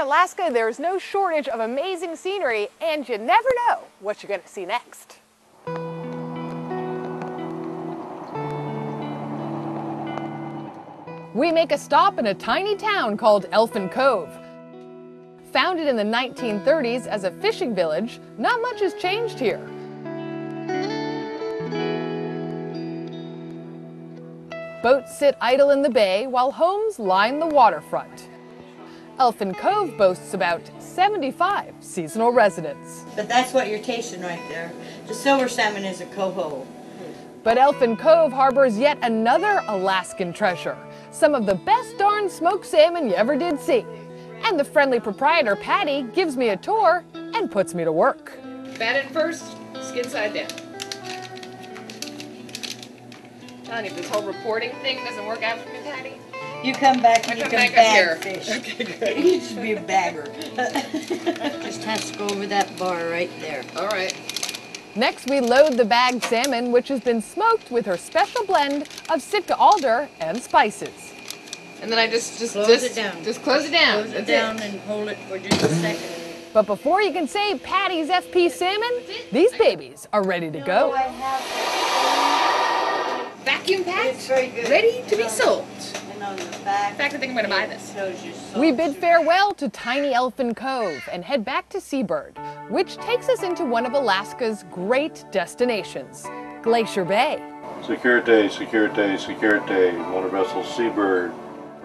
Alaska, there's no shortage of amazing scenery, and you never know what you're going to see next. We make a stop in a tiny town called Elfin Cove. Founded in the 1930s as a fishing village, not much has changed here. Boats sit idle in the bay while homes line the waterfront. Elfin Cove boasts about 75 seasonal residents. But that's what you're tasting right there. The silver salmon is a coho. But Elfin Cove harbors yet another Alaskan treasure, some of the best darn smoked salmon you ever did see. And the friendly proprietor, Patty, gives me a tour and puts me to work. Bat in first, skin side down. Honey, if this whole reporting thing doesn't work out for me, Patty, you come back and you can bag fish. Okay, great. You should be a bagger. Just has to go over that bar right there. All right. Next, we load the bagged salmon, which has been smoked with her special blend of Sitka alder and spices. And then I just close it down. Just close it down. Close it down and hold it for just a second. But before you can say Patty's FP salmon, these babies are ready to go. I have Vacuum packed, it's very good. ready to be sold. And on the back, In fact, I think I'm going to buy this. We bid farewell to tiny Elfin Cove and head back to Seabird, which takes us into one of Alaska's great destinations, Glacier Bay. Security, security, security, motor vessel Seabird.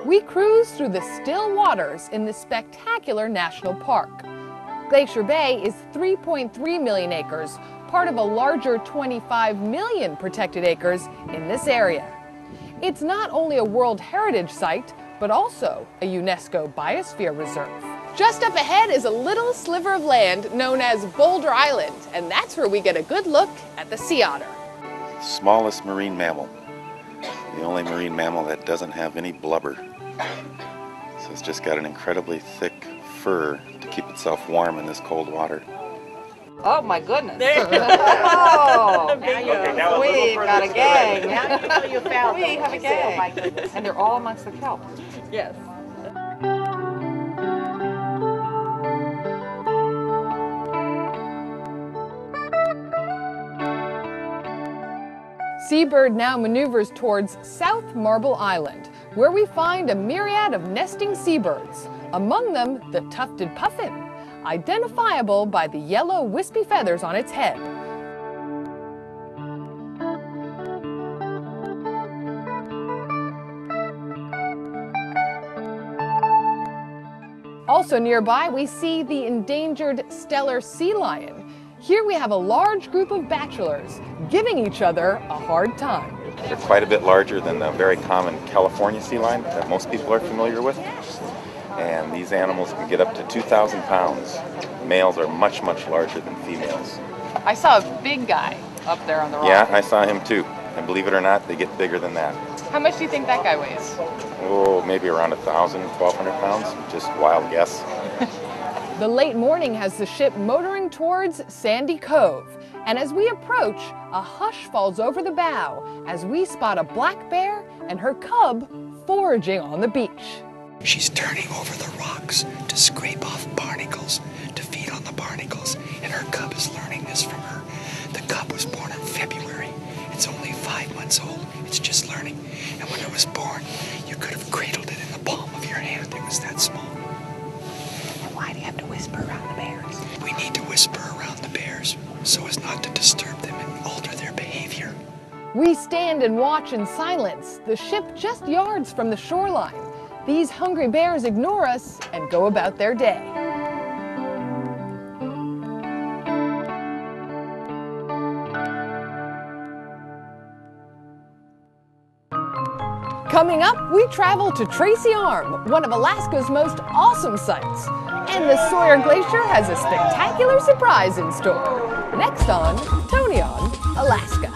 We cruise through the still waters in this spectacular national park. Glacier Bay is 3.3 million acres, part of a larger 25 million protected acres in this area. It's not only a World Heritage Site, but also a UNESCO Biosphere Reserve. Just up ahead is a little sliver of land known as Boulder Island, and that's where we get a good look at the sea otter. Smallest marine mammal. The only marine mammal that doesn't have any blubber. So it's just got an incredibly thick fur to keep itself warm in this cold water. Oh my goodness. Oh, We've got a gang. Now you know you found We have a gang. Oh my goodness. And they're all amongst the kelp. Yes. Seabird now maneuvers towards South Marble Island, where we find a myriad of nesting seabirds, among them the tufted puffin, identifiable by the yellow wispy feathers on its head. Also nearby, we see the endangered Steller sea lion. Here we have a large group of bachelors giving each other a hard time. They're quite a bit larger than the very common California sea lion that most people are familiar with. And these animals can get up to 2,000 pounds. Males are much, much larger than females. I saw a big guy up there on the rock. Yeah, I saw him too. And believe it or not, they get bigger than that. How much do you think that guy weighs? Oh, maybe around 1,000, 1,200 pounds. Just wild guess. The late morning has the ship motoring towards Sandy Cove, and as we approach, a hush falls over the bow as we spot a black bear and her cub foraging on the beach. She's turning over the rocks to scrape off barnacles, to feed on the barnacles, and her cub is learning this from her. The cub was born in February. It's only 5 months old. It's just learning. And when it was born, you could have cradled it in the palm of your hand. It was that small. Why do you have to whisper around the bears? We need to whisper around the bears so as not to disturb them and alter their behavior. We stand and watch in silence, the ship just yards from the shoreline. These hungry bears ignore us and go about their day. Coming up, we travel to Tracy Arm, one of Alaska's most awesome sights. And the Sawyer Glacier has a spectacular surprise in store. Next on Toni On, Alaska.